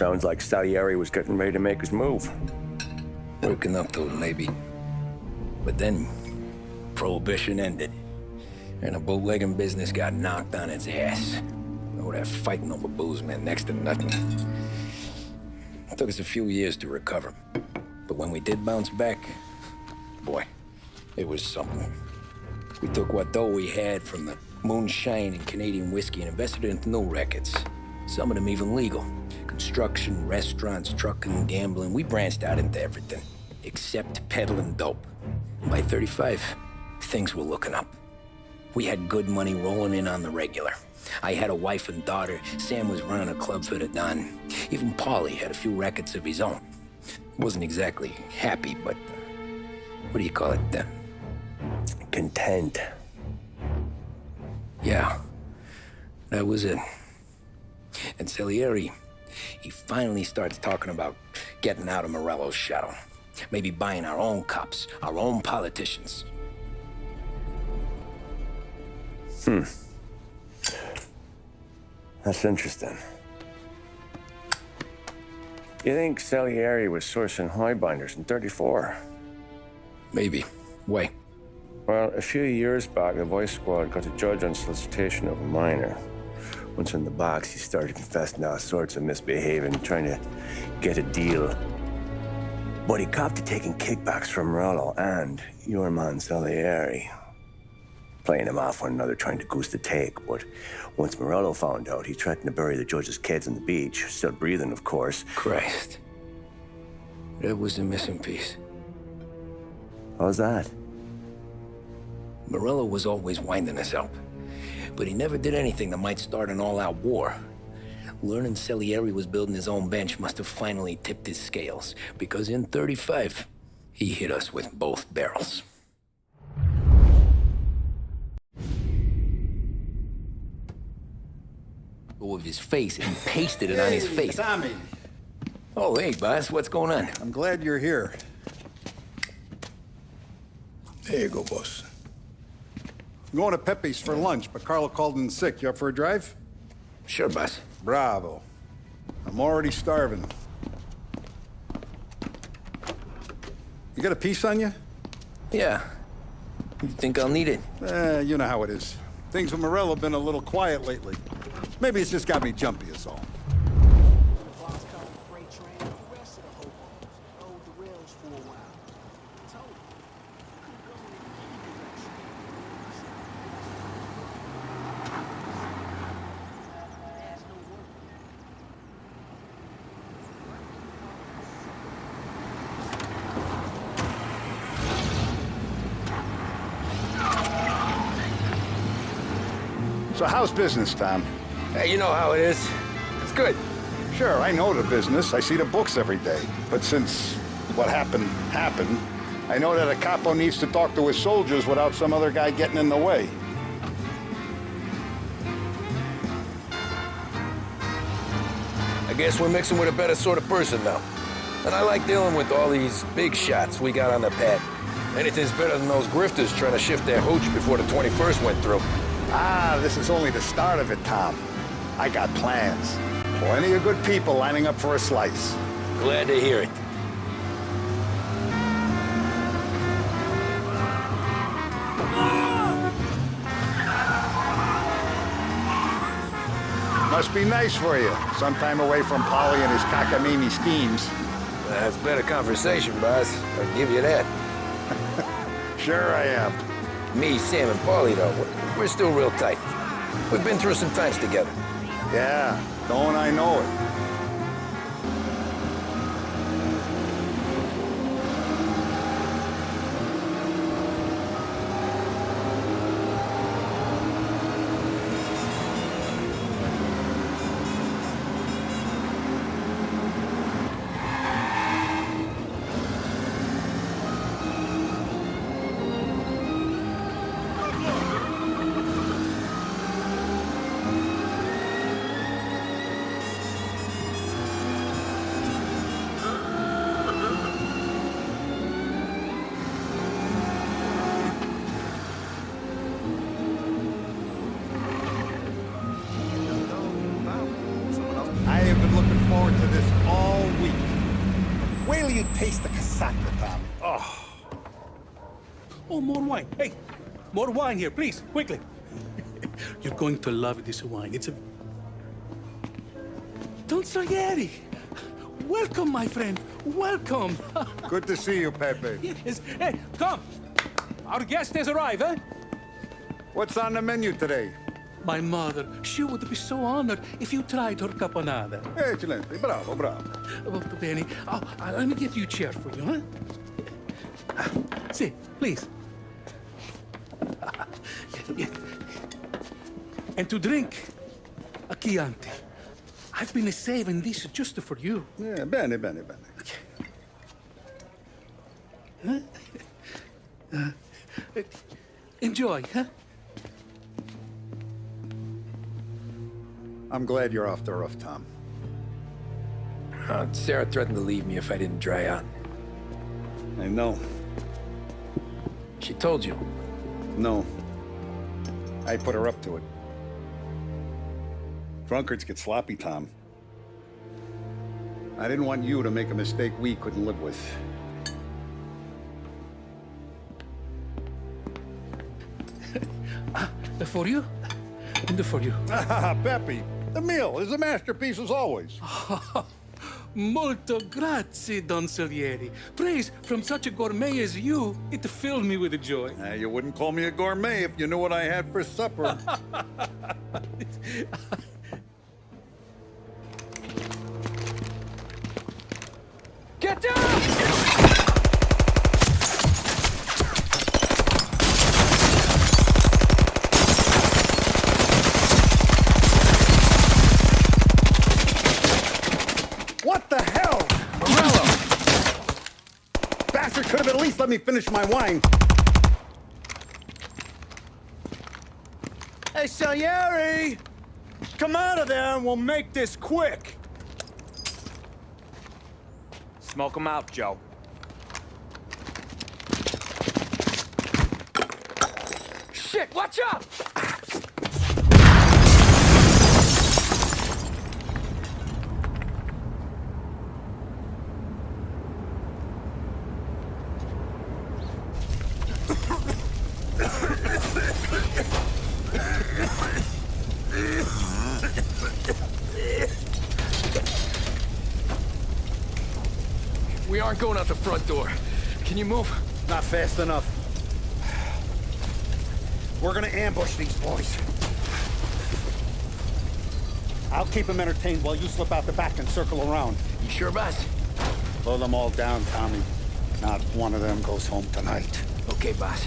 Sounds like Salieri was getting ready to make his move. Working up to it, maybe. But then, Prohibition ended. And the bootlegging business got knocked on its ass. Oh, that fighting over booze meant next to nothing. It took us a few years to recover. But when we did bounce back, boy, it was something. We took what dough we had from the moonshine and Canadian whiskey and invested it into new rackets. Some of them even legal. Construction, restaurants, trucking, gambling. We branched out into everything, except peddling dope. By 35, things were looking up. We had good money rolling in on the regular. I had a wife and daughter. Sam was running a club for the Don. Even Paulie had a few rackets of his own. He wasn't exactly happy, but what do you call it? Content. Yeah, that was it. And Salieri, he finally starts talking about getting out of Morello's shadow. Maybe buying our own cops, our own politicians. That's interesting. You think Salieri was sourcing highbinders in 34? Maybe. Why? Well, a few years back, the Vice Squad got a judge on solicitation of a minor. Once in the box, he started confessing all sorts of misbehaving, trying to get a deal. But he copped to taking kickbacks from Morello and your man Salieri. Playing them off one another, trying to goose the take. But once Morello found out, he threatened to bury the judge's kids on the beach. Still breathing, of course. Christ. That was the missing piece. How's that? Morello was always winding us up. But he never did anything that might start an all-out war. Learning Salieri was building his own bench must have finally tipped his scales. Because in 35, he hit us with both barrels. With his face and pasted it on his face. Tommy. Oh, hey, boss, what's going on? I'm glad you're here. There you go, boss. I'm going to Pepe's for lunch, but Carlo called in sick. You up for a drive? Sure, boss. Bravo. I'm already starving. You got a piece on you? Yeah. You think I'll need it? You know how it is. Things with Morello have been a little quiet lately. Maybe it's just got me jumpy, is all. So how's business, Tom? Hey, you know how it is. It's good. Sure, I know the business. I see the books every day. But since what happened, I know that a capo needs to talk to his soldiers without some other guy getting in the way. I guess we're mixing with a better sort of person now. And I like dealing with all these big shots we got on the pad. Anything's better than those grifters trying to shift their hooch before the 21st went through. Ah, this is only the start of it, Tom. I got plans. Plenty of good people lining up for a slice. Glad to hear it. Must be nice for you. Sometime away from Polly and his cockamamie schemes. That's better conversation, boss. I'll give you that. Sure I am. Me, Sam, and Paulie, though, we're still real tight. We've been through some times together. Yeah, don't I know it. Oh, more wine. Hey, more wine here, please, quickly. You're going to love this wine. It's a... Don Salieri! Welcome, my friend. Welcome. Good to see you, Pepe. Yes. Hey, come. Our guest has arrived, eh? What's on the menu today? My mother, she would be so honored if you tried her caponata. Excelente, bravo, bravo. Molto bene. Oh, let me get you a chair for you, huh? See, please. Yeah. And to drink, a Chianti. I've been saving this just for you. Yeah, bene, bene, bene. Enjoy, huh? I'm glad you're off the roof, Tom. Sarah threatened to leave me if I didn't dry out. I know. She told you. No. I put her up to it. Drunkards get sloppy, Tom. I didn't want you to make a mistake we couldn't live with. For you, and for you. Pepe, the meal is a masterpiece as always. Molto grazie, Don Salieri. Praise from such a gourmet as you, it filled me with joy. You wouldn't call me a gourmet if you knew what I had for supper. Get down! What the hell? Morello! Bastard could have at least let me finish my wine. Hey, Salieri! Come out of there and we'll make this quick. Smoke 'em out, Joe. Shit, watch out! We aren't going out the front door. Can you move? Not fast enough. We're gonna ambush these boys. I'll keep them entertained while you slip out the back and circle around. You sure, boss? Blow them all down, Tommy. Not one of them goes home tonight. Okay, boss.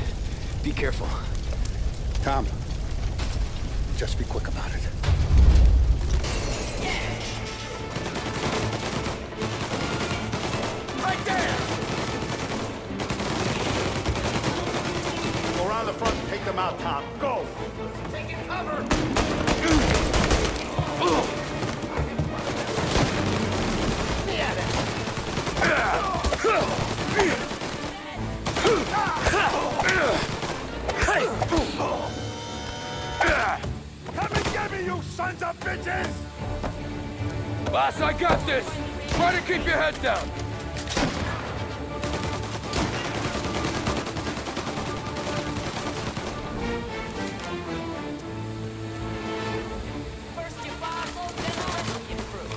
Be careful. Tom, just be quick about it. Right there! Go around the front and take them out, Tom. Go! Taking cover! Come and get me, you sons of bitches! Boss, I got this! Try to keep your head down! First you bottle, then I'll let you through.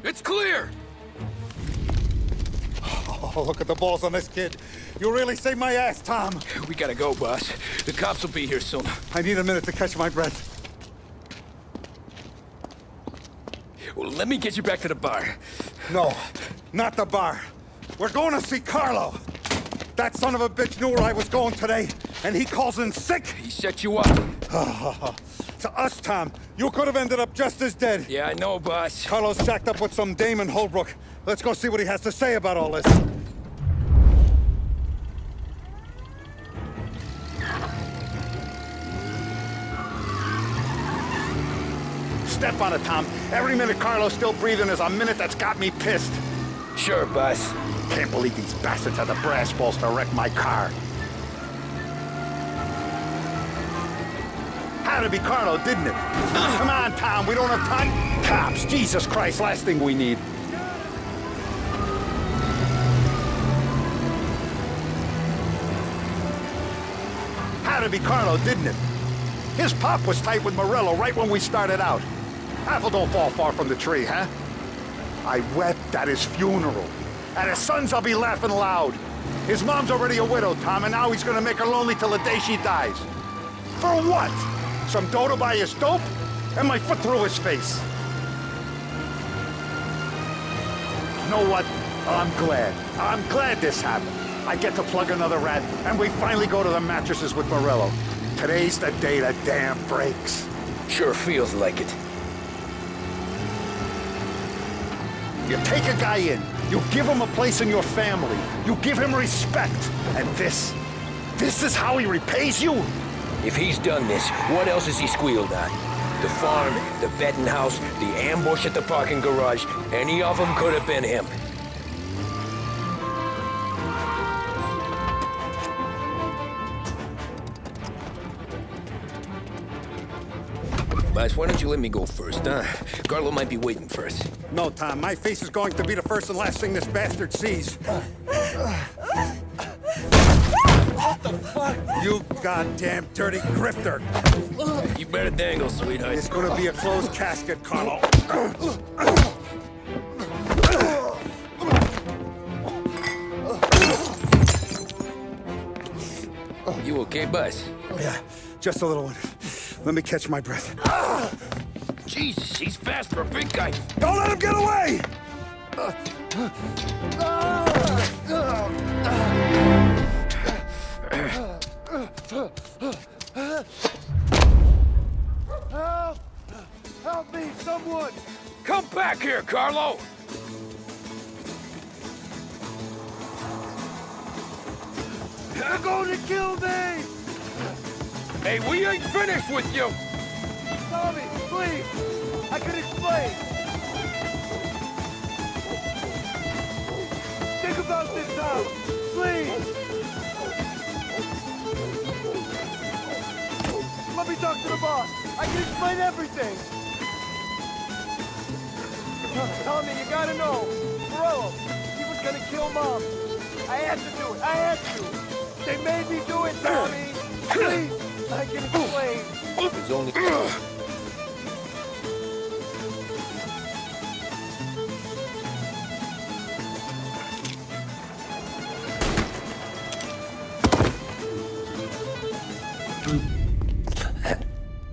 It's clear! Oh, look at the balls on this kid. You really saved my ass, Tom. We gotta go, boss. The cops will be here soon. I need a minute to catch my breath. Well, let me get you back to the bar. No, not the bar. We're going to see Carlo. That son of a bitch knew where I was going today, and he calls in sick. He set you up. To us, Tom, you could have ended up just as dead. Yeah, I know, boss. Carlo's shacked up with some dame in Holbrook. Let's go see what he has to say about all this. Step on it, Tom. Every minute Carlo's still breathing is a minute that's got me pissed. Sure, boss. Can't believe these bastards had the brass balls to wreck my car. Had to be Carlo, didn't it? Come on, Tom, we don't have time. Cops, Jesus Christ, last thing we need. Had to be Carlo, didn't it? His pop was tight with Morello right when we started out. Apple don't fall far from the tree, huh? I wept at his funeral. At his son's, I'll be laughing loud. His mom's already a widow, Tom, and now he's gonna make her lonely till the day she dies. For what? Some dough to buy his dope? And my foot through his face. You know what? I'm glad. I'm glad this happened. I get to plug another rat, and we finally go to the mattresses with Morello. Today's the day the dam breaks. Sure feels like it. You take a guy in, you give him a place in your family, you give him respect, and this is how he repays you? If he's done this, what else has he squealed on? The farm, the betting house, the ambush at the parking garage, any of them could have been him. Boss, why don't you let me go first, huh? Carlo might be waiting for us. No, Tom, my face is going to be the first and last thing this bastard sees. What the fuck? You goddamn dirty grifter. You better dangle, sweetheart. It's gonna be a closed casket, Carlo. You okay, boss? Yeah, just a little one. Let me catch my breath. Jesus, he's fast for a big guy. Don't let him get away! Help! Help me, someone! Come back here, Carlo! They're going to kill me! Hey, we ain't finished with you! Tommy, please! I can explain! Think about this, Tom! Please! Let me talk to the boss! I can explain everything! Tommy, you gotta know! Morello, he was gonna kill Mom! I had to do it! I had to! They made me do it, Tommy! Please! I can explain! There's only...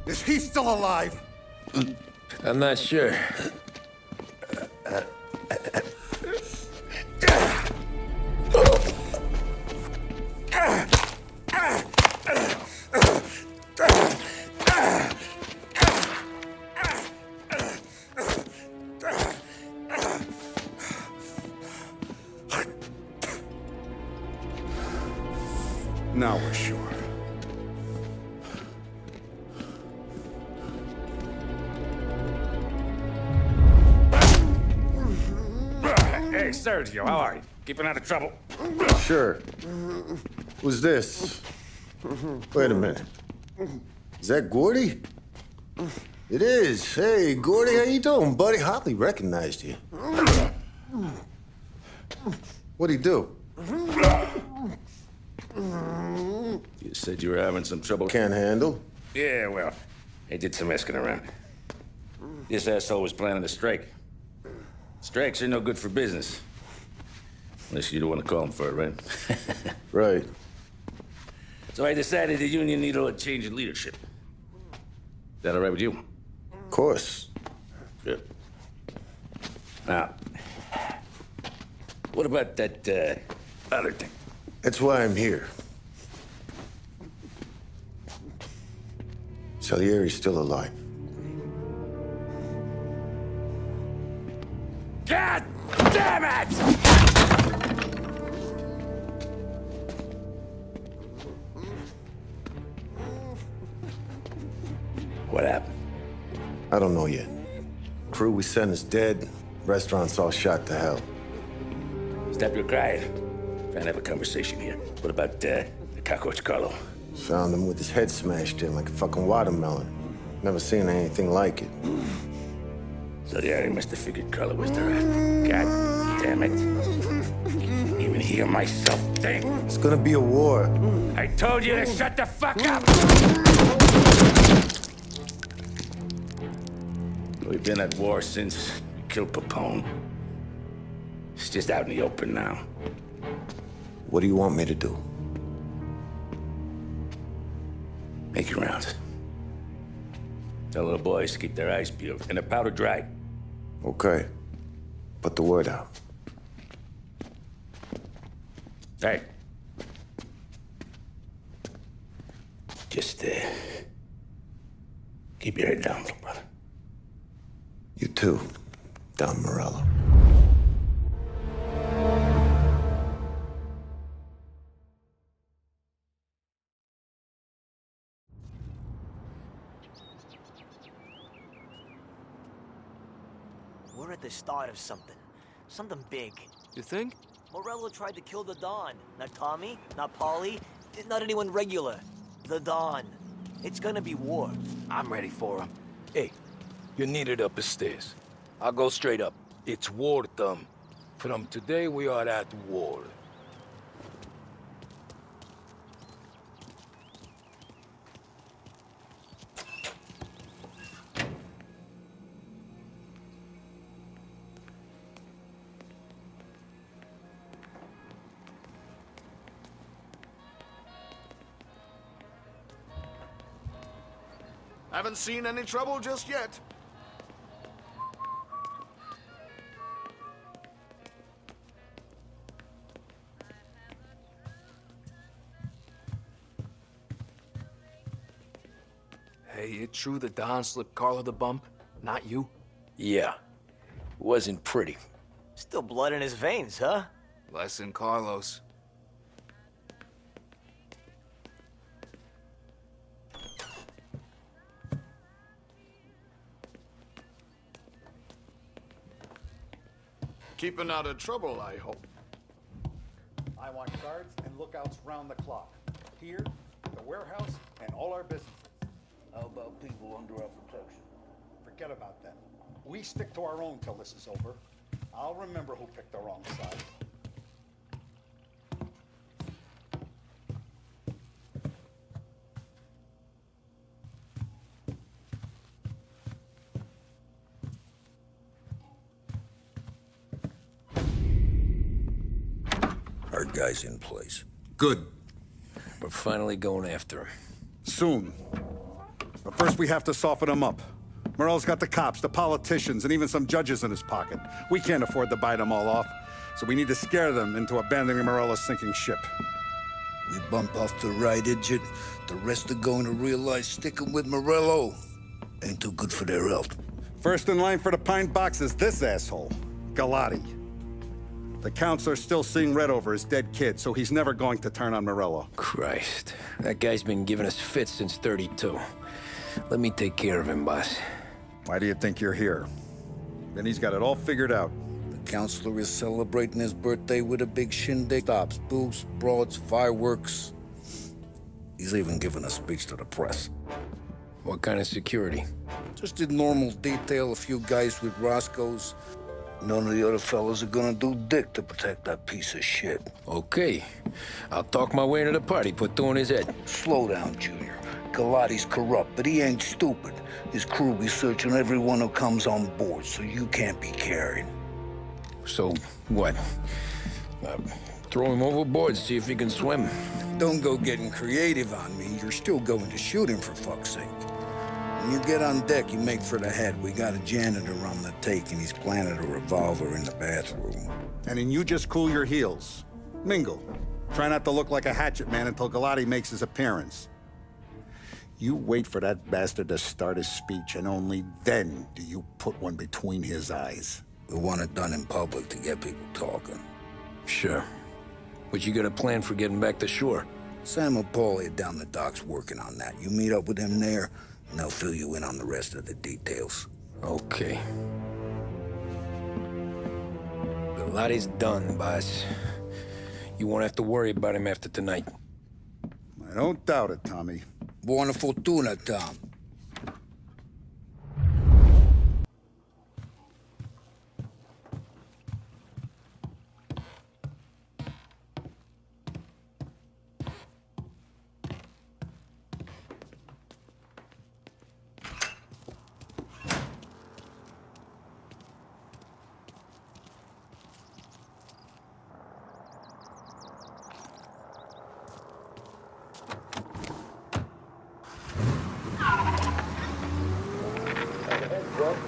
Is he still alive? I'm not sure. Now we're sure. Hey, Sergio, how are you? Keeping out of trouble? Sure. Who's this? Wait a minute. Is that Gordy? It is. Hey, Gordy, how you doing, buddy? Hardly recognized you. What'd he do? You said you were having some trouble. Can't handle. Yeah, well, he did some asking around. This asshole was planning a strike. Strikes are no good for business. Unless you don't want to call them for it, right? Right. So I decided the union needed a change in leadership. Is that all right with you? Of course. Good. Now, what about that, other thing? That's why I'm here. Salieri's still alive. God damn it! What happened? I don't know yet. Crew we sent is dead. Restaurant's all shot to hell. Stop your crying. Trying to have a conversation here. What about, the cockroach Carlo? Found him with his head smashed in like a fucking watermelon. Never seen anything like it. So the Ari must have figured Carlo was the rat. God damn it. Even hear myself think. It's gonna be a war. I told you to shut the fuck up! We've been at war since we killed Papone. It's just out in the open now. What do you want me to do? Make your rounds. Tell little boys to keep their eyes peeled and their powder dry. Okay. Put the word out. Hey. Just, keep your head down, little brother. You too, Don Morello. We're at the start of something. Something big. You think? Morello tried to kill the Don. Not Tommy, not Paulie, not anyone regular. The Don. It's gonna be war. I'm ready for him. Hey, you're needed up the stairs. I'll go straight up. It's war time. From today, we are at war. Haven't seen any trouble just yet. Hey, it true the Don slipped Carlo the bump? Not you? Yeah. Wasn't pretty. Still blood in his veins, huh? Less than Carlos. Keeping out of trouble, I hope. I want guards and lookouts round the clock. Here, the warehouse, and all our businesses. How about people under our protection? Forget about them. We stick to our own till this is over. I'll remember who picked the wrong side. Our guy's in place. Good. We're finally going after him. Soon. But first we have to soften him up. Morello's got the cops, the politicians, and even some judges in his pocket. We can't afford to bite them all off, so we need to scare them into abandoning Morello's sinking ship. We bump off the right idiot. The rest are going to realize sticking with Morello ain't too good for their health. First in line for the pine box is this asshole, Galati. The counselor's still seeing red over his dead kid, so he's never going to turn on Morello. Christ. That guy's been giving us fits since 32. Let me take care of him, boss. Why do you think you're here? Then he's got it all figured out. The counselor is celebrating his birthday with a big shindig. Stops, booze, broads, fireworks. He's even giving a speech to the press. What kind of security? Just did normal detail, a few guys with Roscoe's. None of the other fellas are gonna do dick to protect that piece of shit. Okay. I'll talk my way into the party, put two in his head. Slow down, Junior. Galati's corrupt, but he ain't stupid. His crew be searching everyone who comes on board, so you can't be carried. So, what? Throw him overboard, see if he can swim. Don't go getting creative on me. You're still going to shoot him, for fuck's sake. When you get on deck, you make for the head. We got a janitor on the take, and he's planted a revolver in the bathroom. And then you just cool your heels. Mingle. Try not to look like a hatchet man until Galati makes his appearance. You wait for that bastard to start his speech, and only then do you put one between his eyes. We want it done in public to get people talking. Sure. But you got a plan for getting back to shore? Sam and Paulie are down the docks working on that. You meet up with them there, and they'll fill you in on the rest of the details. Okay. Galati's done, boss. You won't have to worry about him after tonight. I don't doubt it, Tommy. Buona fortuna, Tom.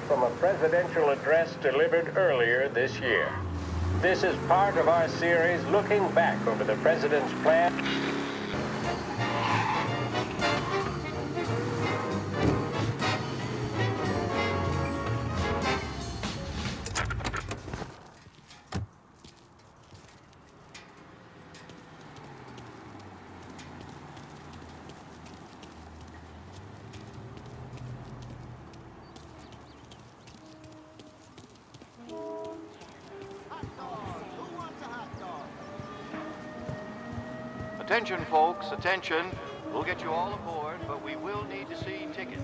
From a presidential address delivered earlier this year. This is part of our series looking back over the president's plan. Attention, folks, attention. We'll get you all aboard, but we will need to see tickets.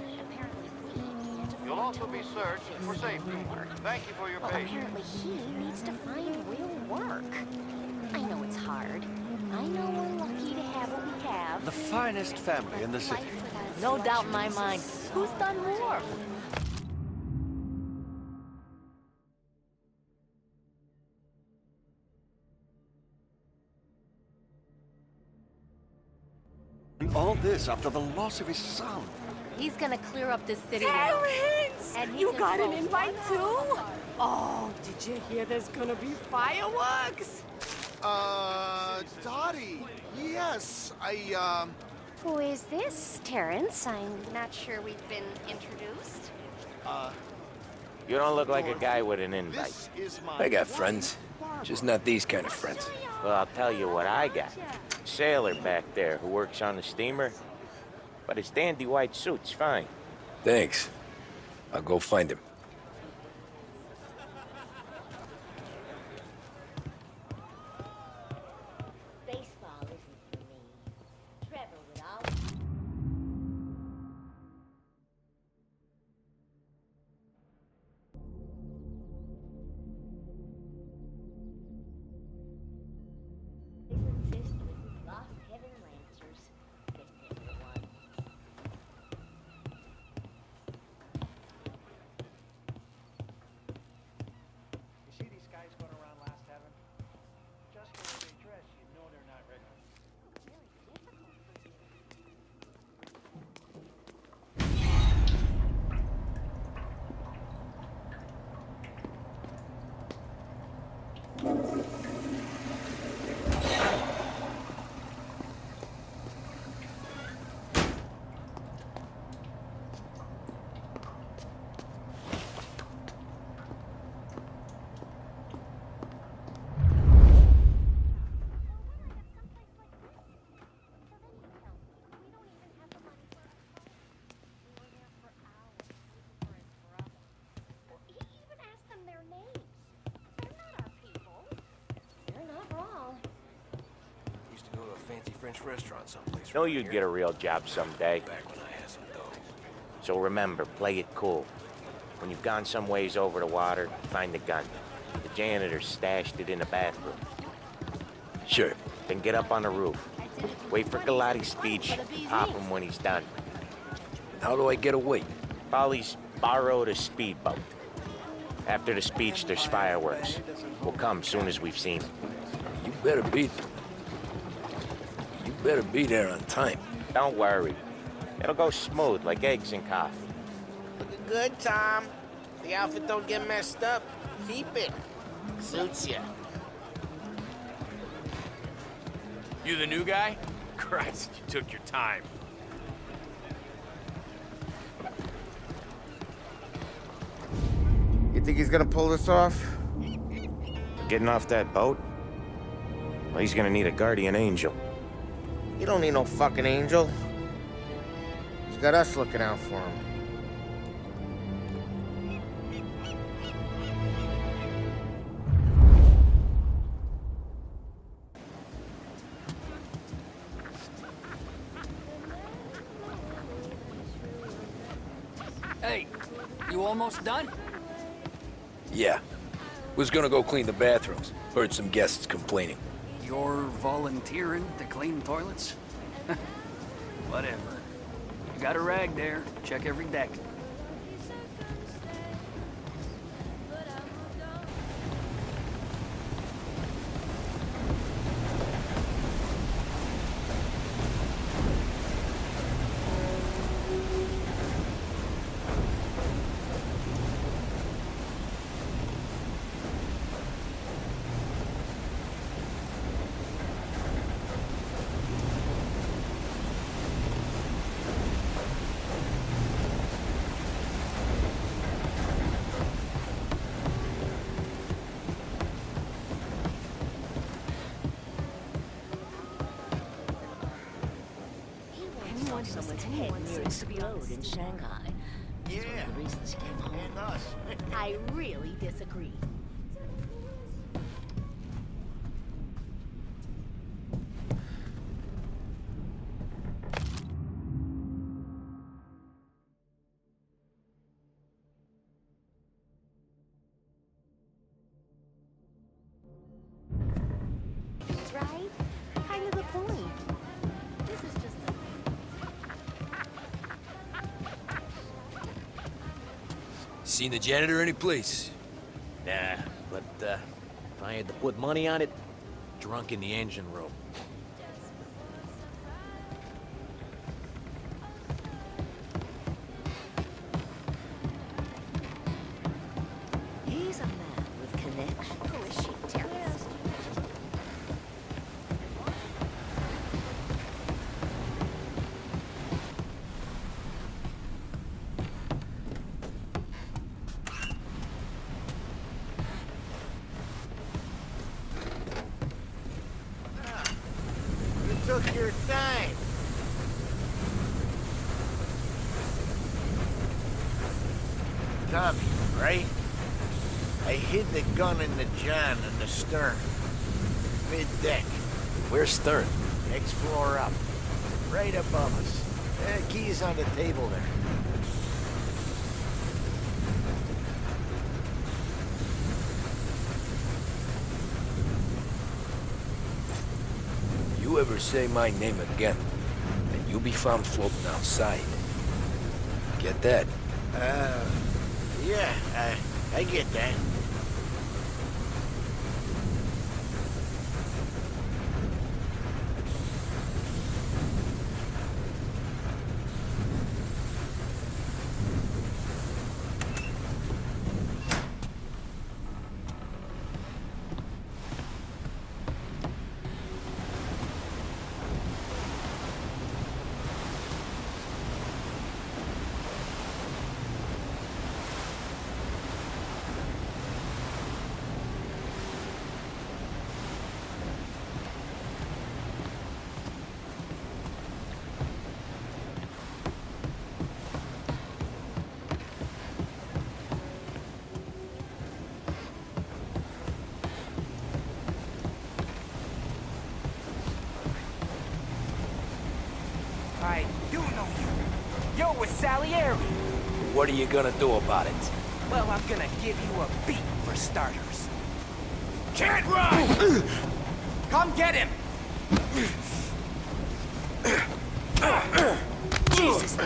You'll also be searched for safety. Thank you for your patience. Apparently he needs to find real work. I know it's hard. I know we're lucky to have what we have. The finest family in the city. No doubt in my mind. Who's done more? All this after the loss of his son. He's gonna clear up this city. Terrence! And You got an invite too? Oh, did you hear there's gonna be fireworks? Dottie, yes, Who is this, Terrence? I'm not sure we've been introduced. You don't look like a guy with an invite. I got friends. Just not these kind of friends. Well, I'll tell you what I got. Sailor back there who works on the steamer. But his dandy white suit's fine. Thanks. I'll go find him. Baseball isn't for me. Trevor would all... Lost Heaven Lancers. You see these guys going around Last Heaven? Just the way they dress, you know they're not regular. He even asked them their names. They're not our people. They're not wrong. Used to go to a fancy French restaurant someplace. Know you'd get a real job someday. Back when I had some dough. So remember, play it cool. When you've gone some ways over the water, find the gun. The janitor stashed it in the bathroom. Sure. Then get up on the roof. Wait for Galati's speech, pop him when he's done. How do I get away? Polly's borrowed a speedboat. After the speech, there's fireworks. We'll come soon as we've seen. You better be there on time. Don't worry. It'll go smooth like eggs in coffee. Looking good, Tom. The outfit don't get messed up. Keep it. Suits you. You the new guy? Christ, you took your time. You think he's gonna pull this off? Getting off that boat? Well, he's gonna need a guardian angel. You don't need no fucking angel. He's got us looking out for him. Hey, you almost done? Yeah. Was gonna go clean the bathrooms. Heard some guests complaining. You're volunteering to clean toilets? Whatever. You got a rag there. Check every deck. Someone's head near explode in Shanghai. That's one of the reasons he came home. And us. I really disagree. Right? Kind of the point. This is just Seen the janitor any place? Nah, but if I had to put money on it, drunk in the engine room. He's a man with connection. Who is she, Terrence? You took your time. Tommy, right? I hid the gun in the john in the stern. Mid-deck. Where's Stern? Next floor up. Right above us. Key's on the table there. You ever say my name again, and you'll be found floating outside. Get that? Yeah, I get that. I do know you. You're with Salieri. What are you gonna do about it? Well, I'm gonna give you a beat for starters. Can't run! Come get him! Jesus!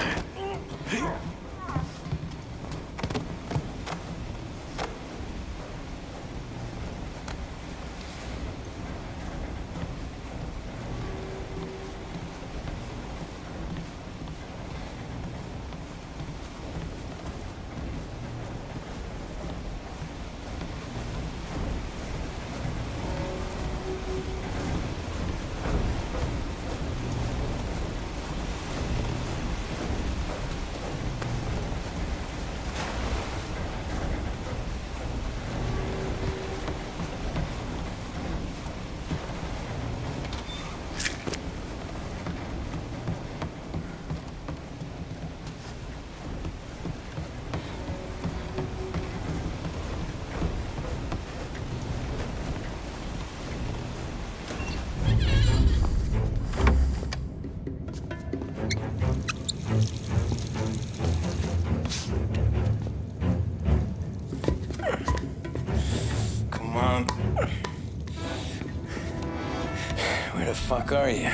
around. Where the fuck are you?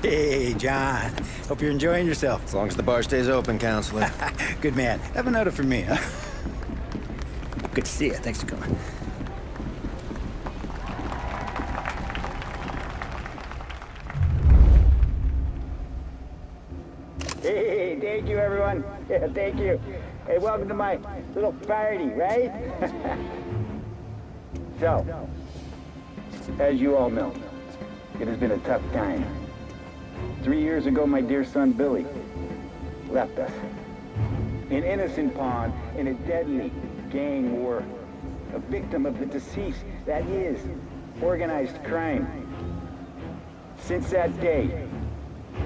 Hey, John. Hope you're enjoying yourself. As long as the bar stays open, counselor. Good man. Have another for me, huh? Good to see you. Thanks for coming. Hey, thank you, everyone. Yeah, thank you. Hey, welcome to my little party, right? So, as you all know, it has been a tough time. 3 years ago, my dear son, Billy, left us. An innocent pawn in a deadly gang war. A victim of the deceased, that is, organized crime. Since that day,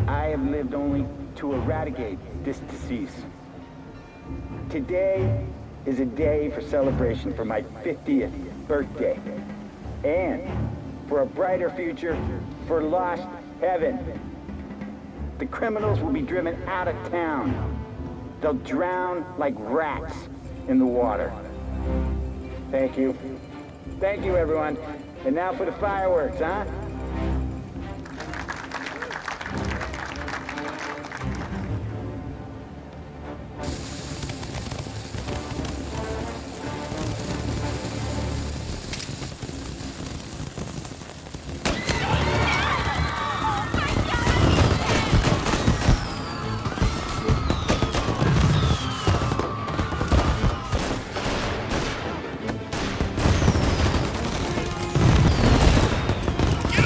I have lived only to eradicate this disease. Today is a day for celebration for my 50th birthday. And for a brighter future for lost heaven. The criminals will be driven out of town. They'll drown like rats in the water. Thank you. Thank you, everyone. And now for the fireworks, huh? Get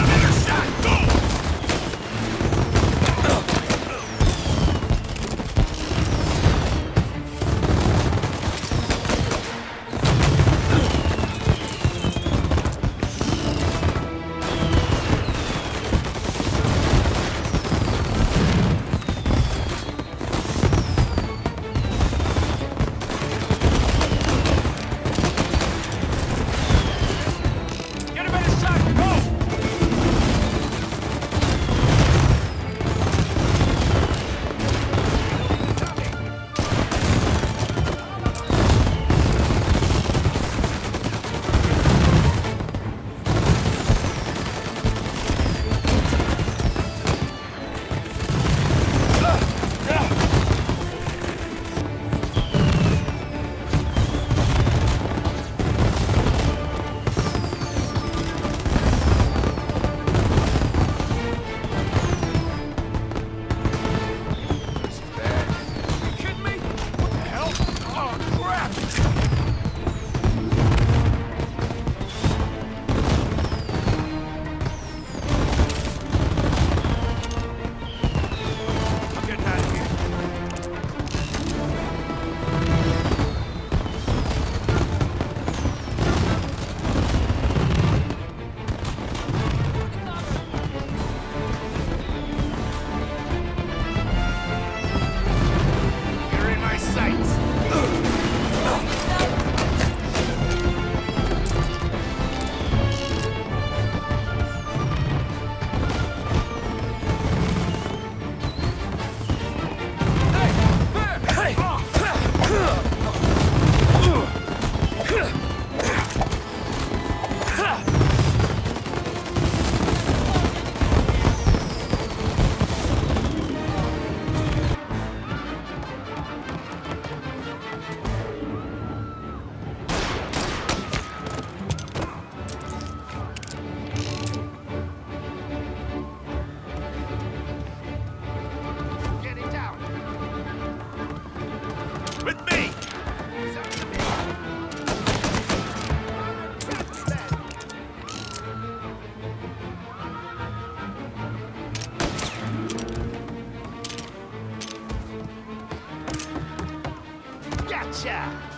Cha!